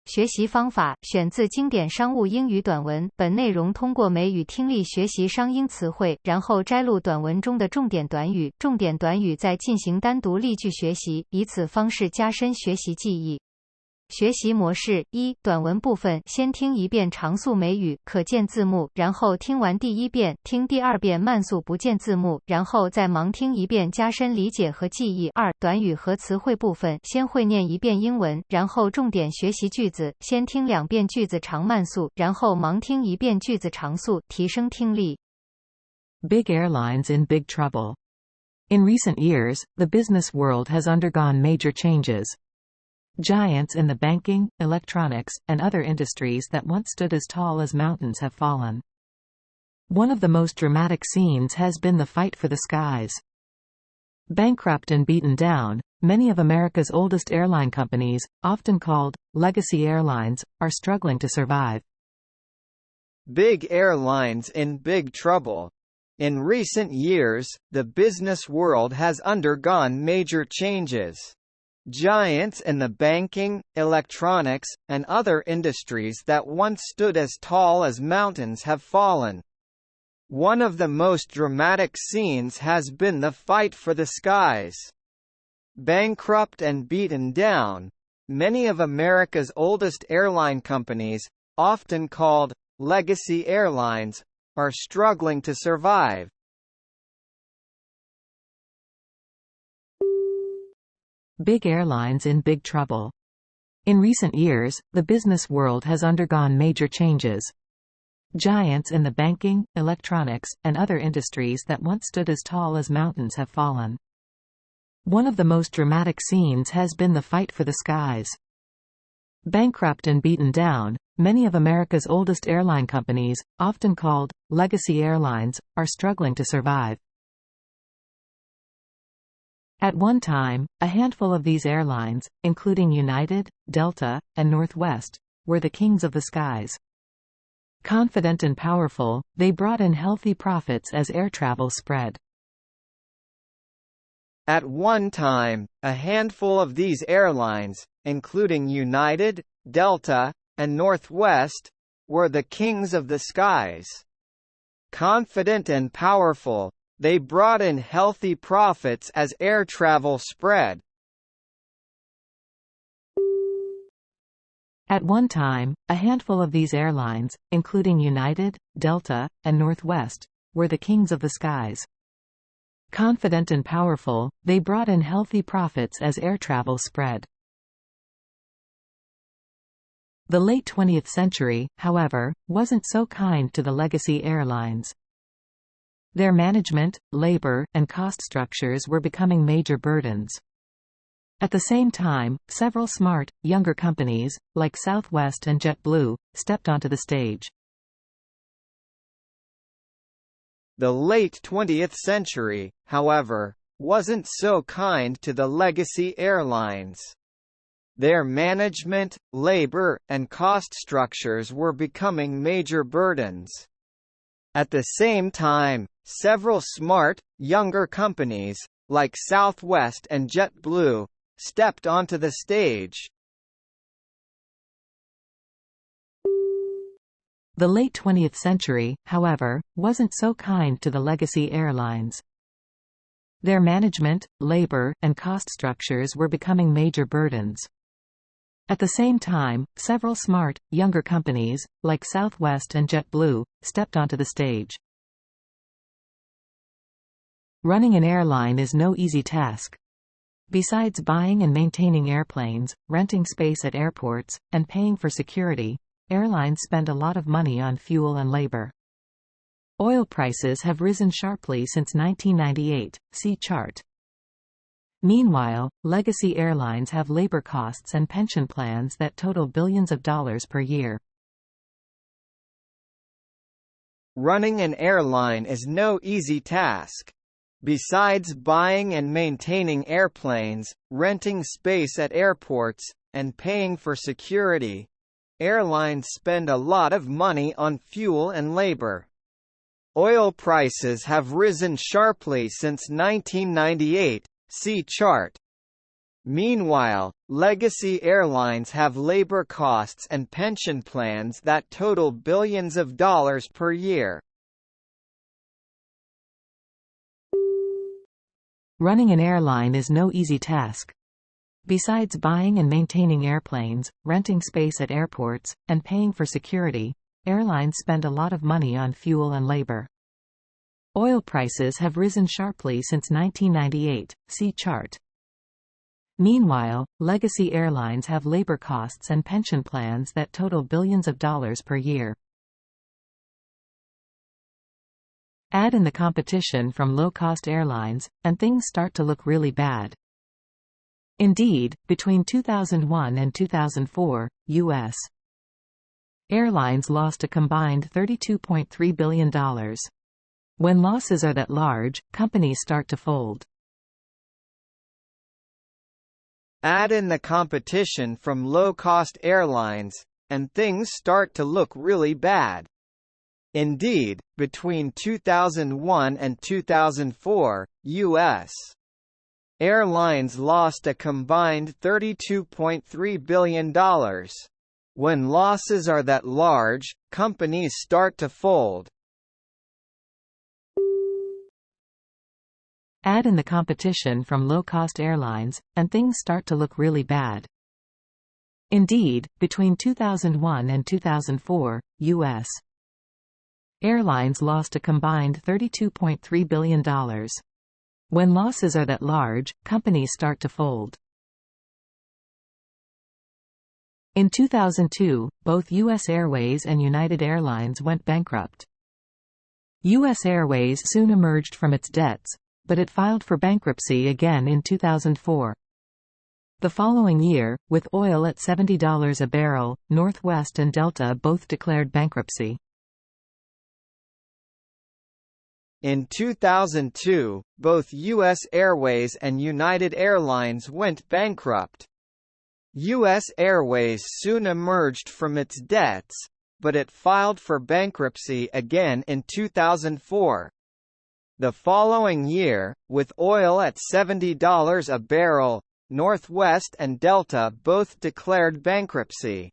学习方法选自经典商务英语短文，本内容通过美语听力学习商英词汇，然后摘录短文中的重点短语，重点短语再进行单独例句学习，以此方式加深学习记忆。学习模式一：短文部分，先听一遍常速美语，可见字幕，然后听完第一遍，听第二遍慢速不见字幕，然后再盲听一遍，加深理解和记忆。二：短语和词汇部分，先会念一遍英文，然后重点学习句子，先听2遍句子长慢速，然后盲听1遍句子长速，提升听力。Big airlines in big trouble. In recent years, the business world has undergone major changes. Giants in the banking, electronics, and other industries that once stood as tall as mountains have fallen. One of the most dramatic scenes has been the fight for the skies. Bankrupt and beaten down, many of America's oldest airline companies, often called legacy airlines, are struggling to survive. Big airlines in big trouble. In recent years, the business world has undergone major changes. Giants in the banking, electronics, and other industries that once stood as tall as mountains have fallen. One of the most dramatic scenes has been the fight for the skies. Bankrupt and beaten down, many of America's oldest airline companies, often called legacy airlines, are struggling to survive. Big airlines in big trouble. In recent years, the business world has undergone major changes. Giants in the banking, electronics, and other industries that once stood as tall as mountains have fallen. One of the most dramatic scenes has been the fight for the skies. Bankrupt and beaten down, many of America's oldest airline companies, often called legacy airlines, are struggling to survive. At one time, a handful of these airlines, including United, Delta, and Northwest, were the kings of the skies. Confident and powerful, they brought in healthy profits as air travel spread. At one time, a handful of these airlines, including United, Delta, and Northwest, were the kings of the skies. Confident and powerful, they brought in healthy profits as air travel spread. At one time, a handful of these airlines, including United, Delta, and Northwest, were the kings of the skies. Confident and powerful, they brought in healthy profits as air travel spread. The late 20th century, however, wasn't so kind to the legacy airlines. Their management, labor, and cost structures were becoming major burdens. At the same time, several smart, younger companies, like Southwest and JetBlue, stepped onto the stage. The late 20th century, however, wasn't so kind to the legacy airlines. Their management, labor, and cost structures were becoming major burdens. At the same time, several smart, younger companies, like Southwest and JetBlue, stepped onto the stage. The late 20th century, however, wasn't so kind to the legacy airlines. Their management, labor, and cost structures were becoming major burdens. At the same time, several smart, younger companies, like Southwest and JetBlue, stepped onto the stage. Running an airline is no easy task. Besides buying and maintaining airplanes, renting space at airports, and paying for security, airlines spend a lot of money on fuel and labor. Oil prices have risen sharply since 1998, see chart. Meanwhile, legacy airlines have labor costs and pension plans that total billions of dollars per year. Running an airline is no easy task. Besides buying and maintaining airplanes, renting space at airports, and paying for security, airlines spend a lot of money on fuel and labor. Oil prices have risen sharply since 1998, see chart. Meanwhile, legacy airlines have labor costs and pension plans that total billions of dollars per year. Running an airline is no easy task. Besides buying and maintaining airplanes, renting space at airports, and paying for security, airlines spend a lot of money on fuel and labor. Oil prices have risen sharply since 1998, see chart. Meanwhile, legacy airlines have labor costs and pension plans that total billions of dollars per year. Add in the competition from low-cost airlines, and things start to look really bad. Indeed, between 2001 and 2004, U.S. airlines lost a combined $32.3 billion. When losses are that large, companies start to fold. Add in the competition from low-cost airlines, and things start to look really bad. Indeed, between 2001 and 2004, U.S. airlines lost a combined $32.3 billion. When losses are that large, companies start to fold. Add in the competition from low-cost airlines, and things start to look really bad. Indeed, between 2001 and 2004, U.S. airlines lost a combined $32.3 billion. When losses are that large, companies start to fold. In 2002, both U.S. Airways and United Airlines went bankrupt. U.S. Airways soon emerged from its debts, but it filed for bankruptcy again in 2004. The following year, with oil at $70 a barrel, Northwest and Delta both declared bankruptcy. In 2002, both U.S. Airways and United Airlines went bankrupt. U.S. Airways soon emerged from its debts, but it filed for bankruptcy again in 2004. The following year, with oil at $70 a barrel, Northwest and Delta both declared bankruptcy.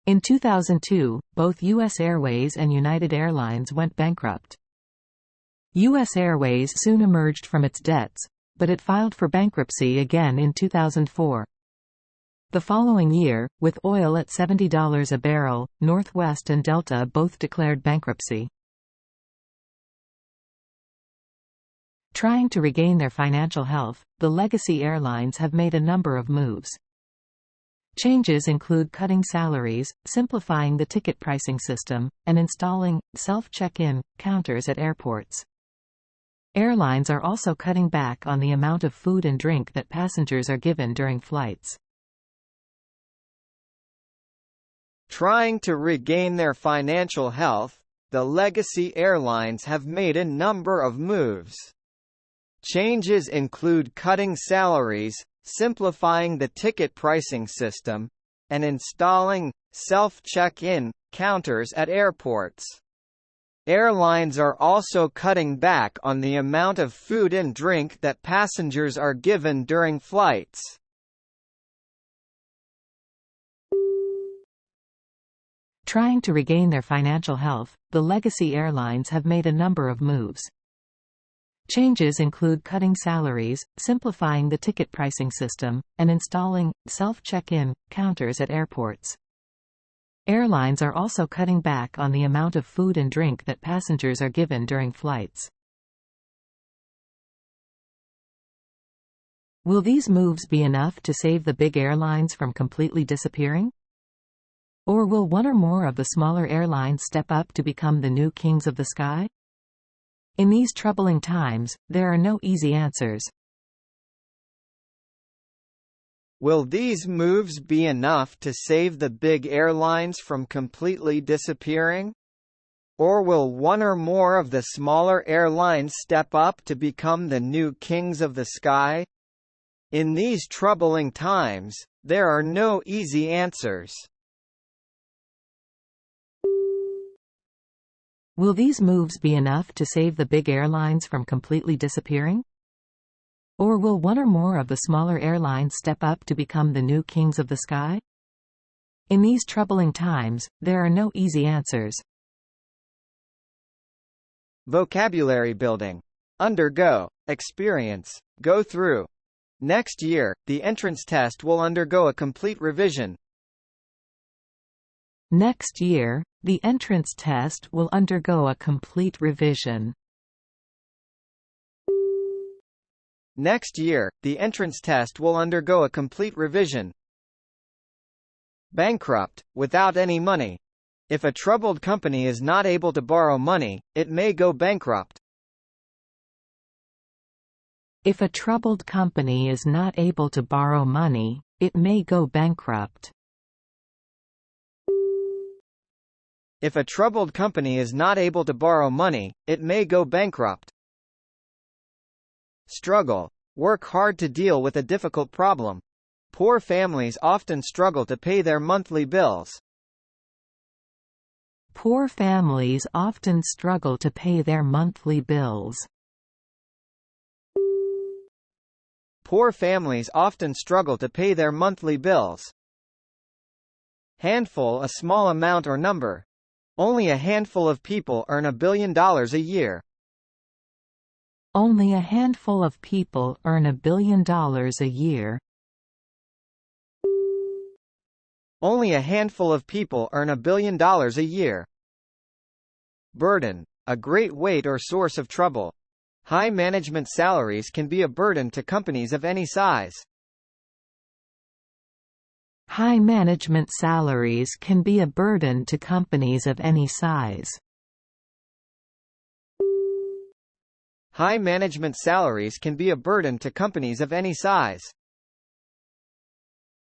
In 2002, both U.S. Airways and United Airlines went bankrupt. U.S. Airways soon emerged from its debts, but it filed for bankruptcy again in 2004. The following year, with oil at $70 a barrel, Northwest and Delta both declared bankruptcy. Trying to regain their financial health, the legacy airlines have made a number of moves. Changes include cutting salaries, simplifying the ticket pricing system, and installing self-check-in counters at airports. Airlines are also cutting back on the amount of food and drink that passengers are given during flights. Trying to regain their financial health, the legacy airlines have made a number of moves. Changes include cutting salaries, simplifying the ticket pricing system, and installing self-check-in counters at airports. Airlines are also cutting back on the amount of food and drink that passengers are given during flights. Trying to regain their financial health, the legacy airlines have made a number of moves. Changes include cutting salaries, simplifying the ticket pricing system, and installing self-check-in counters at airports. Airlines are also cutting back on the amount of food and drink that passengers are given during flights. Will these moves be enough to save the big airlines from completely disappearing? Or will one or more of the smaller airlines step up to become the new kings of the sky? In these troubling times, there are no easy answers. Will these moves be enough to save the big airlines from completely disappearing? Or will one or more of the smaller airlines step up to become the new kings of the sky? In these troubling times, there are no easy answers. Will these moves be enough to save the big airlines from completely disappearing? Or will one or more of the smaller airlines step up to become the new kings of the sky? In these troubling times, there are no easy answers. Vocabulary building. Undergo, experience, go through. Next year, the entrance test will undergo a complete revision. Next year, the entrance test will undergo a complete revision. Next year, the entrance test will undergo a complete revision. Bankrupt, without any money. If a troubled company is not able to borrow money, it may go bankrupt. If a troubled company is not able to borrow money, it may go bankrupt. If a troubled company is not able to borrow money, it may go bankrupt. Struggle. Work hard to deal with a difficult problem. Poor families often struggle to pay their monthly bills. Poor families often struggle to pay their monthly bills. Poor families often struggle to pay their monthly bills. Handful, a small amount or number. Only a handful of people earn $1 billion a year. Only a handful of people earn $1 billion a year. Only a handful of people earn $1 billion a year. Burden. A great weight or source of trouble. High management salaries can be a burden to companies of any size. High management salaries can be a burden to companies of any size. High management salaries can be a burden to companies of any size.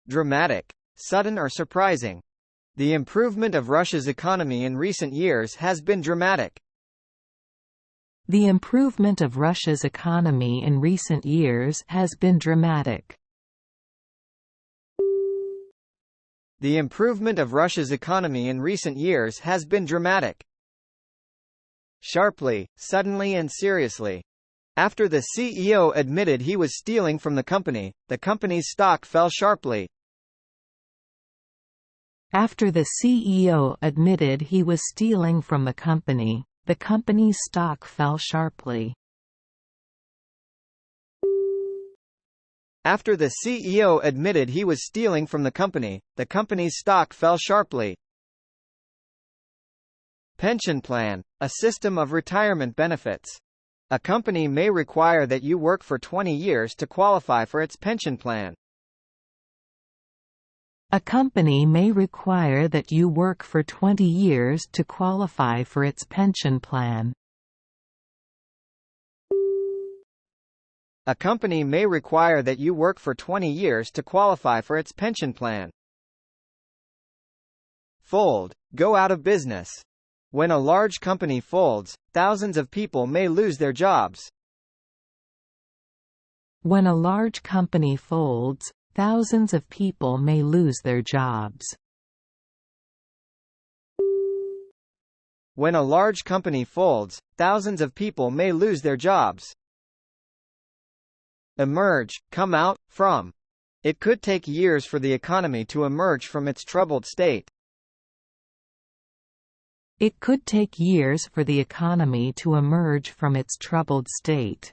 Dramatic. Sudden or surprising. The improvement of Russia's economy in recent years has been dramatic. The improvement of Russia's economy in recent years has been dramatic. The improvement of Russia's economy in recent years has been dramatic. Sharply, suddenly and seriously. After the CEO admitted he was stealing from the company's stock fell sharply. After the CEO admitted he was stealing from the company's stock fell sharply. After the CEO admitted he was stealing from the company's stock fell sharply. Pension plan, a system of retirement benefits. A company may require that you work for 20 years to qualify for its pension plan. A company may require that you work for 20 years to qualify for its pension plan. A company may require that you work for 20 years to qualify for its pension plan. Fold, go out of business. When a large company folds, thousands of people may lose their jobs. When a large company folds, thousands of people may lose their jobs. When a large company folds, thousands of people may lose their jobs. Emerge, come out, from. It could take years for the economy to emerge from its troubled state. It could take years for the economy to emerge from its troubled state.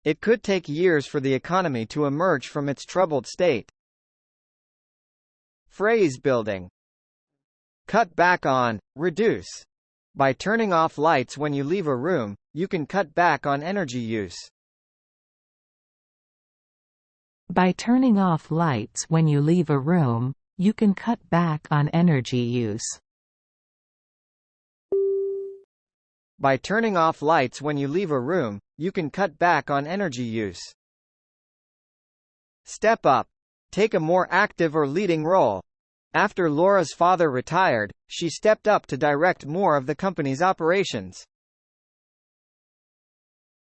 It could take years for the economy to emerge from its troubled state. Phrase building. Cut back on, reduce. By turning off lights when you leave a room, you can cut back on energy use. By turning off lights when you leave a room, you can cut back on energy use. By turning off lights when you leave a room, you can cut back on energy use. Step up. Take a more active or leading role. After Laura's father retired, she stepped up to direct more of the company's operations.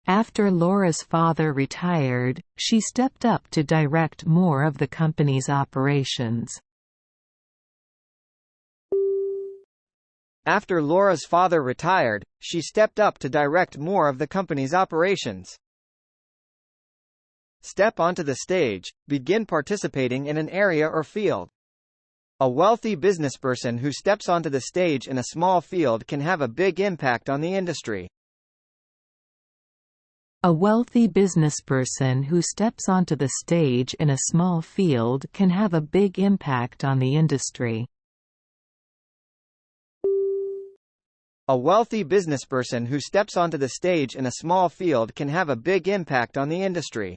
After Laura's father retired, she stepped up to direct more of the company's operations. After Laura's father retired, she stepped up to direct more of the company's operations. Step onto the stage, begin participating in an area or field. A wealthy businessperson who steps onto the stage in a small field can have a big impact on the industry. A wealthy businessperson who steps onto the stage in a small field can have a big impact on the industry. A wealthy businessperson who steps onto the stage in a small field can have a big impact on the industry.